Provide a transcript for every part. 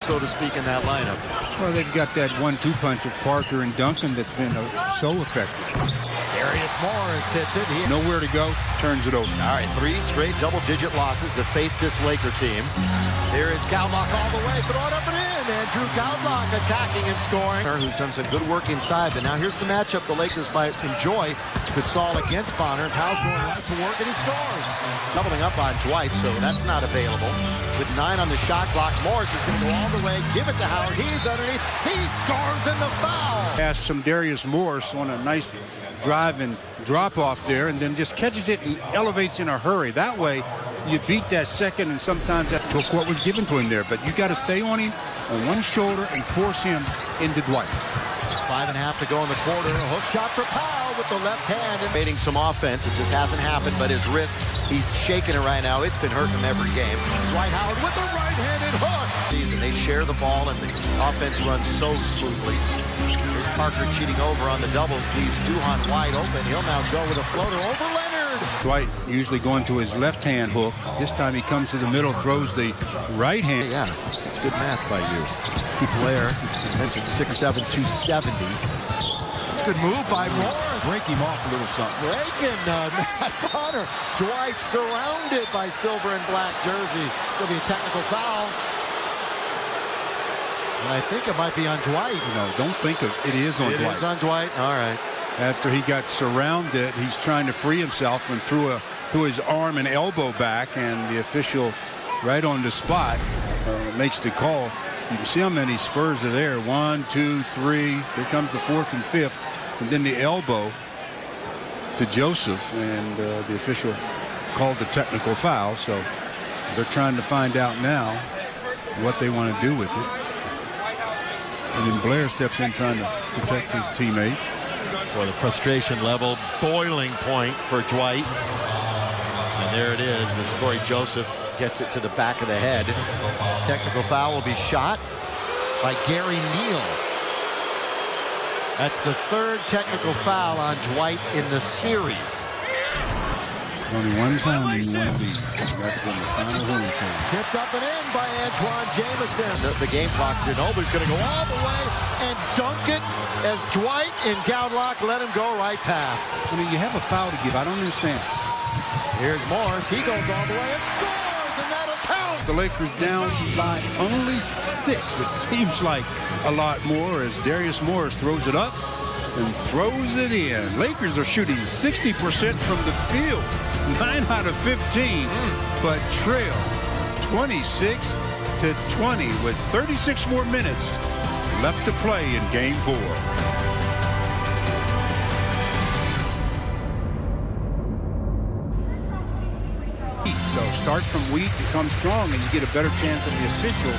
so to speak, in that lineup. Well, they've got that 1-2 punch of Parker and Duncan that's been so effective. Darius Morris hits it. Nowhere to go, turns it over. All right, 3 straight double-digit losses to face this Laker team. Here is Gaudlock all the way, throw it up and in. Andrew Gaudlock attacking and scoring. Who's done some good work inside. But now here's the matchup the Lakers might enjoy. Gasol against Bonner. Powell's going right to work, and he scores. Doubling up on Dwight, so that's not available. With 9 on the shot clock, Morris is going to go all the way, give it to Howard. He's underneath. He scores in the foul. Pass some Darius Morris on a nice drive and drop off there, and then just catches it and elevates in a hurry. That way, you beat that second, and sometimes that took what was given to him there. But you got to stay on him on one shoulder and force him into Dwight. 5.5 to go in the quarter. A hook shot for Powell with the left hand. And making some offense. It just hasn't happened, but his wrist, he's shaking it right now. It's been hurting him every game. Dwight Howard with the right-handed hook. And they share the ball, and the offense runs so smoothly. Here's Parker cheating over on the double. Leaves Duhon wide open. He'll now go with a floater over Leonard. Dwight usually going to his left-hand hook. This time he comes to the middle, throws the right hand. Yeah, it's good math by you. Blair mentioned 6'7", 270. Good move by Morris. Break him off a little something. Breaking Matt Bonner. Dwight surrounded by silver and black jerseys. There'll be a technical foul. And I think it might be on Dwight. No, don't think of it. It is on Dwight. It is on Dwight. All right. After he got surrounded, he's trying to free himself and threw his arm and elbow back, and the official right on the spot makes the call. You can see how many Spurs are there. 1, 2, 3. Here comes the 4th and 5th. And then the elbow to Joseph. And the official called the technical foul. So they're trying to find out now what they want to do with it. And then Blair steps in trying to protect his teammate. Well, the frustration level, boiling point for Dwight. And there it is as Corey Joseph gets it to the back of the head. Technical foul will be shot by Gary Neal. That's the 3rd technical foul on Dwight in the series. Only one time he won the That's in the final home time. Tipped up and in by Antoine Jameson. The game clock, Ginobili's going to go all the way and dunk it as Dwight and Gaudlock let him go right past. I mean, you have a foul to give. I don't understand. Here's Morris. He goes all the way and scores, and that'll count. The Lakers down by only 6. It seems like a lot more as Darius Morris throws it up and throws it in. Lakers are shooting 60% from the field. 9 out of 15, but trail 26-20 with 36 more minutes left to play in Game 4. So start from weak, become strong, and you get a better chance of the official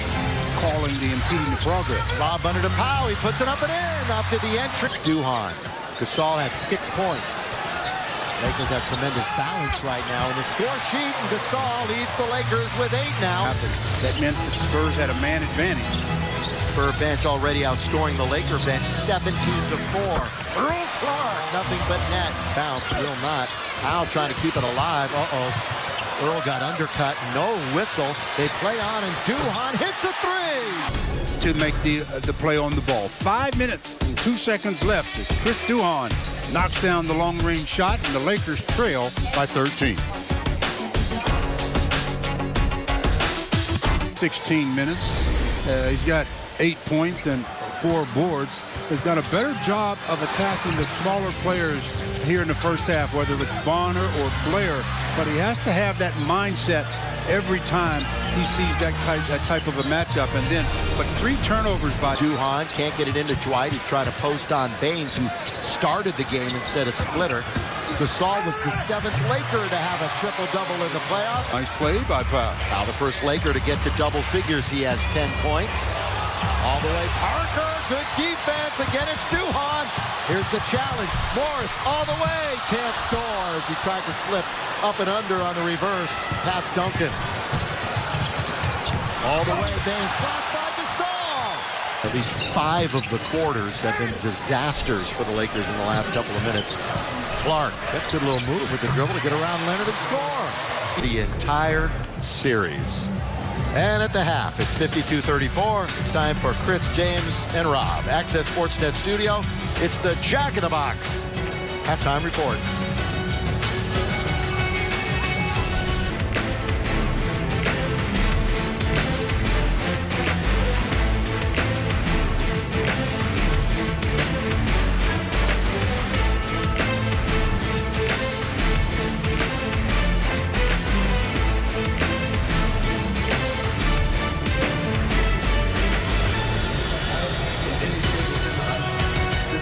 calling the impeding the progress. Lob under to Powell. He puts it up and in. Up to the entrance. Duhon. Gasol has 6 points. Lakers have tremendous balance right now in the score sheet, and Gasol leads the Lakers with 8 now. That meant the Spurs had a man advantage. Spur bench already outscoring the Laker bench 17-4. Earl Clark, nothing but net. Bounce, will not. Powell trying to keep it alive. Earl got undercut. No whistle. They play on, and Duhon hits a 3. To make the play on the ball. 5 minutes and 2 seconds left as Chris Duhon knocks down the long-range shot, and the Lakers trail by 13. 16 minutes. He's got 8 points and 4 boards. Has done a better job of attacking the smaller players here in the first half, whether it's Bonner or Blair. But he has to have that mindset every time he sees that type of a matchup. And then, but 3 turnovers by Duhon. Can't get it into Dwight. He's trying to post on Baines, who started the game instead of Splitter. Gasol was the 7th Laker to have a triple-double in the playoffs. Nice play by Powell. Now the first Laker to get to double figures. He has 10 points. All the way, Parker. Good defense. Again, it's Duhon. Here's the challenge. Morris all the way. Can't score as he tried to slip up and under on the reverse. Past Duncan. All the way, Baines blocked by Gasol. At least 5 of the quarters have been disasters for the Lakers in the last couple of minutes. Clark, that's a good little move with the dribble to get around Leonard and score. The entire series. And at the half, it's 52-34. It's time for Chris, James, and Rob. Access Sportsnet Studio. It's the Jack in the Box halftime report.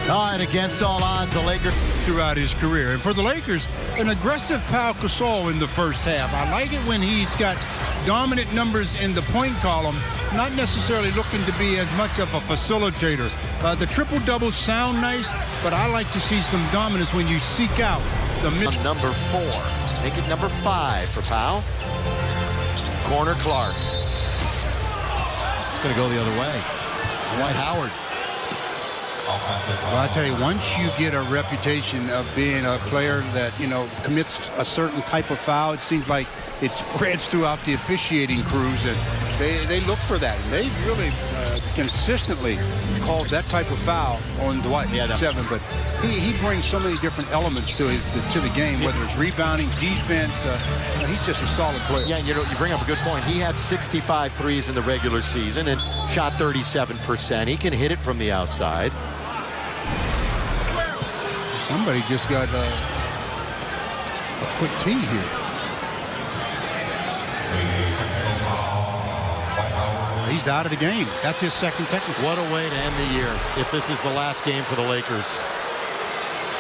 All right, against all odds, the Lakers throughout his career. And for the Lakers, an aggressive Pau Gasol in the first half. I like it when he's got dominant numbers in the point column, not necessarily looking to be as much of a facilitator. The triple-doubles sound nice, but I like to see some dominance when you seek out the mid. Number 4. Make it number 5 for Pau. Corner Clark. It's going to go the other way. Dwight Howard. Well, I tell you, once you get a reputation of being a player that, you know, commits a certain type of foul, it seems like it spreads throughout the officiating crews, and they look for that. And they've really consistently called that type of foul on Dwight. Yeah, 7, but he brings so many different elements to the game, whether it's rebounding, defense. He's just a solid player. Yeah, you know, you bring up a good point. He had 65 threes in the regular season and shot 37%. He can hit it from the outside. Somebody just got a quick tee here. He's out of the game. That's his second technical. What a way to end the year if this is the last game for the Lakers.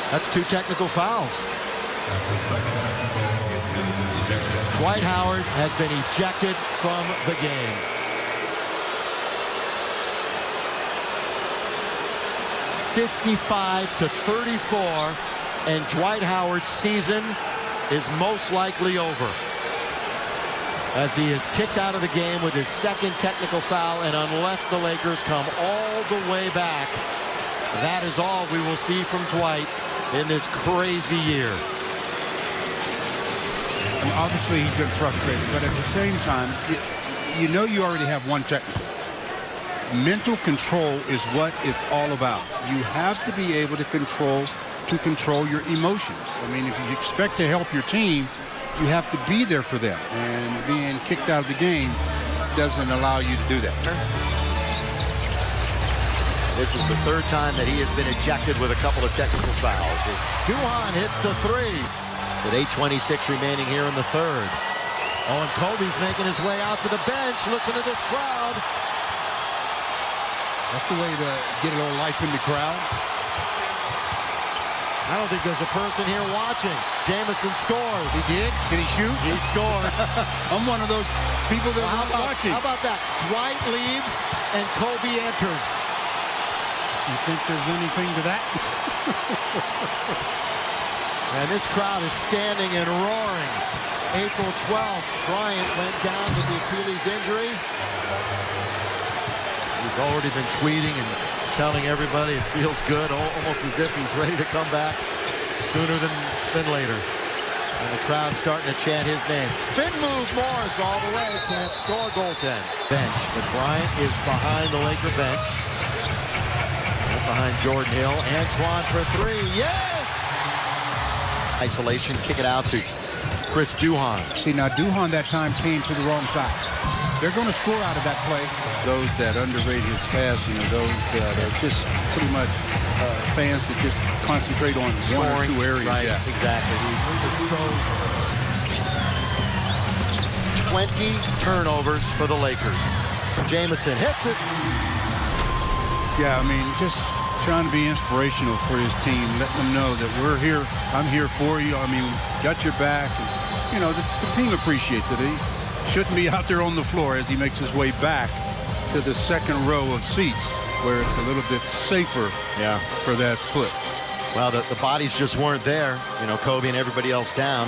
That's 2 technical fouls. Dwight Howard has been ejected from the game. 55-34, and Dwight Howard's season is most likely over, as he is kicked out of the game with his second technical foul, and unless the Lakers come all the way back, that is all we will see from Dwight in this crazy year. And obviously he's been frustrated, but at the same time, you know you already have 1 technical. Mental control is what it's all about. You have to be able to control your emotions. I mean, if you expect to help your team, you have to be there for them. And being kicked out of the game doesn't allow you to do that. This is the 3rd time that he has been ejected with a couple of technical fouls. As Duhan hits the 3 with 8:26 remaining here in the 3rd. Oh, and Kobe's making his way out to the bench. Listen to this crowd. That's the way to get a little life in the crowd. I don't think there's a person here watching. Jamison scores. He did? Did he shoot? He scored. I'm one of those people that are watching. How about that? Dwight leaves and Kobe enters. You think there's anything to that? And this crowd is standing and roaring. April 12th, Bryant went down with the Achilles injury. He's already been tweeting and telling everybody it feels good, almost as if he's ready to come back sooner than later. And the crowd's starting to chant his name. Spin move, Morris all the way. Can't score, goaltend. Bench, but Bryant is behind the Laker bench. Right behind Jordan Hill. Antoine for 3. Yes! Isolation, kick it out to Chris Duhan. See, now Duhan that time came to the wrong side. They're going to score out of that play. Those that underrate his passing are those that are just pretty much fans that just concentrate on scoring, 1 or 2 areas. Right, yeah. Exactly. He's just so... 20 turnovers for the Lakers. Jamison hits it. Yeah, I mean, just trying to be inspirational for his team, letting them know that we're here. I'm here for you. I mean, got your back. And, you know, the team appreciates it. He shouldn't be out there on the floor as he makes his way back to the 2nd row of seats where it's a little bit safer for that foot. Well, the bodies just weren't there. You know, Kobe and everybody else down.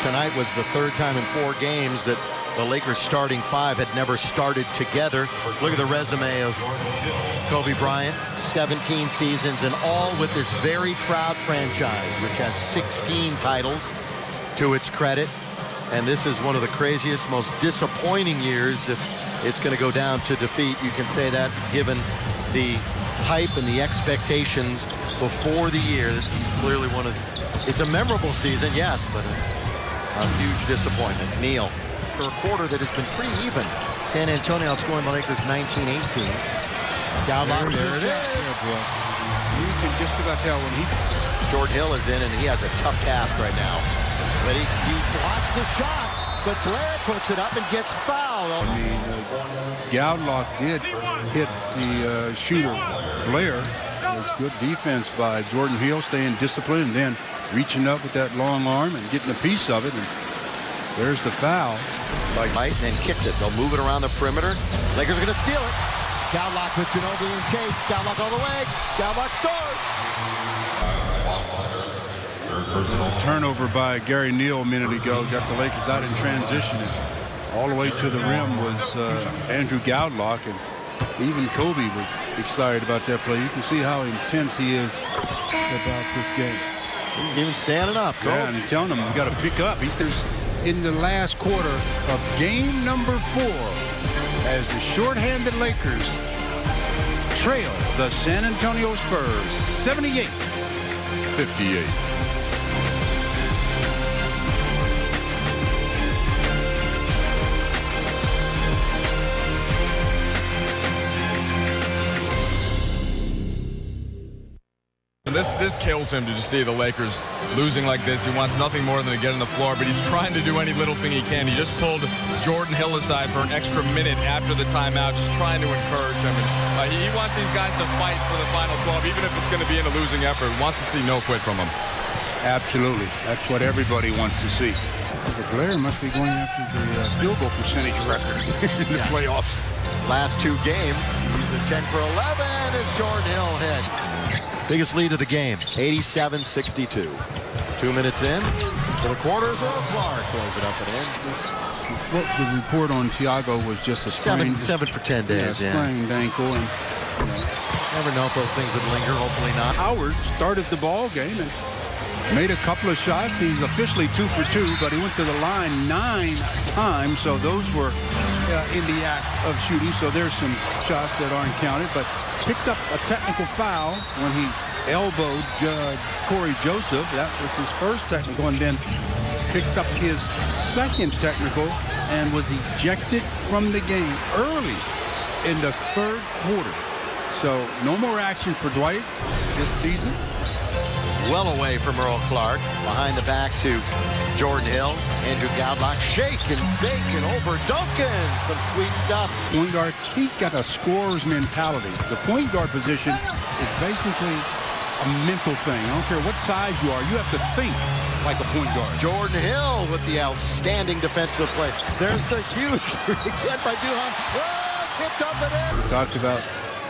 Tonight was the 3rd time in 4 games that the Lakers starting 5 had never started together. Look at the resume of Kobe Bryant. 17 seasons, and all with this very proud franchise, which has 16 titles to its credit. And this is one of the craziest, most disappointing years. If it's going to go down to defeat, you can say that given the hype and the expectations before the year. This is clearly one of, it's a memorable season, yes, but a huge disappointment. Neal, for a quarter that has been pretty even. San Antonio outscoring the Lakers 19-18. Gowlock, there it is. You can just about tell when Jordan Hill is in, and he has a tough task right now. But he blocks the shot, but Blair puts it up and gets fouled. I mean, Gowlock did hit the shooter, Blair. It was good defense by Jordan Hill, staying disciplined, and then reaching up with that long arm and getting a piece of it. And there's the foul. Right, and then kicks it. They'll move it around the perimeter. Lakers are going to steal it. Gowlock with Ginobili and Chase. Gowlock all the way. Gowlock scores. Turnover by Gary Neal a minute ago got the Lakers out in transition. And all the way to the rim was Andrew Gowlock, and even Kobe was excited about that play. You can see how intense he is about this game. He's even standing up. Yeah, and telling him you got to pick up. He's in the last quarter of game number 4 as the shorthanded Lakers trail the San Antonio Spurs 78-58. This kills him to just see the Lakers losing like this. He wants nothing more than to get on the floor, but he's trying to do any little thing he can. He just pulled Jordan Hill aside for an extra minute after the timeout, just trying to encourage him. And, he wants these guys to fight for the final 12, even if it's going to be in a losing effort. Wants to see no quit from him. Absolutely. That's what everybody wants to see. But Blair must be going after the field goal percentage record in the playoffs. Last 2 games, he's at 10 for 11 as Jordan Hill hit. Biggest lead of the game, 87-62. 2 minutes in to the quarters. Earl Clark throws it up and in. The report on Thiago was just a seven for 10 days. Sprained ankle, and never know if those things would linger. Hopefully not. Howard started the ball game and made a couple of shots. He's officially 2 for 2, but he went to the line 9 times, so those were in the act of shooting. So there's some shots that aren't counted, but picked up a technical foul when he elbowed Corey Joseph. That was his first technical, and then picked up his second technical and was ejected from the game early in the 3rd quarter. So no more action for Dwight this season. Well away from Earl Clark. Behind the back to Jordan Hill. Andrew Gowlock shake and bake and over Duncan. Some sweet stuff. Point guard, he's got a scorer's mentality. The point guard position is basically a mental thing. I don't care what size you are. You have to think like a point guard. Jordan Hill with the outstanding defensive play. There's the huge again by Duhon. Oh, tipped up and in. We talked about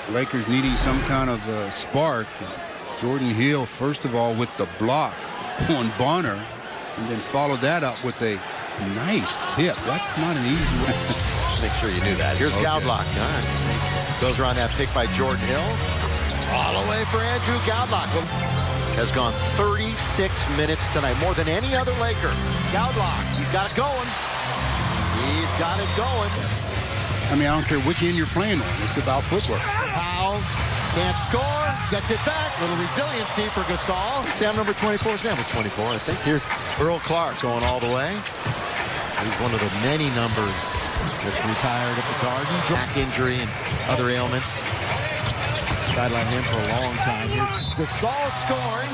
Lakers needing some kind of spark. Jordan Hill, first of all, with the block on Bonner, and then followed that up with a nice tip. That's not an easy way. Make sure you knew that. Here's Gowlock. All right. Goes around that pick by Jordan Hill. All the way for Andrew Gowlock. Has gone 36 minutes tonight, more than any other Laker. Gowlock, he's got it going. He's got it going. I mean, I don't care which end you're playing on. It's about footwork. Powell can't score, gets it back. Little resiliency for Gasol. Sam number 24, Sam with 24, I think. Here's Earl Clark going all the way. He's one of the many numbers that's retired at the Garden. Back injury and other ailments. Sidelined him for a long time. Here's Gasol scoring.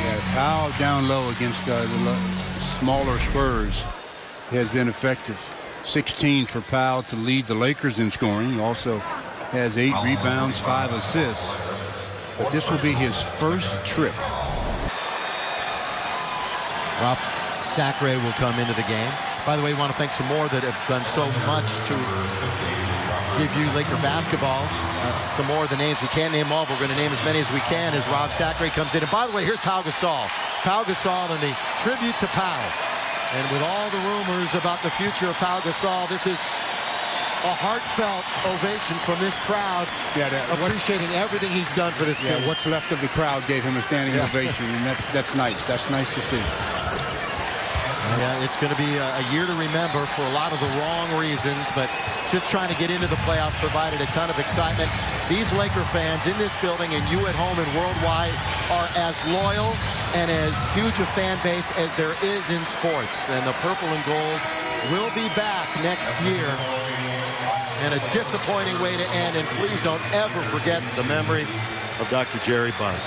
Yeah, Powell down low against the smaller Spurs has been effective. 16 for Powell to lead the Lakers in scoring. He also has 8 rebounds, 5 assists. But this will be his first trip. Rob Sacre will come into the game. By the way, we want to thank some more that have done so much to give you Laker basketball. Some more of the names. We can't name all, but we're going to name as many as we can as Rob Sacre comes in. And by the way, here's Pau Gasol. Pau Gasol and the tribute to Pau. And with all the rumors about the future of Pau Gasol, this is a heartfelt ovation from this crowd, appreciating everything he's done for this team. What's left of the crowd gave him a standing ovation, and that's nice. That's nice to see. Yeah, it's going to be a year to remember for a lot of the wrong reasons, but just trying to get into the playoffs provided a ton of excitement. These Laker fans in this building and you at home and worldwide are as loyal and as huge a fan base as there is in sports. And the purple and gold will be back next year. And a disappointing way to end. And please don't ever forget the memory of Dr. Jerry Buss.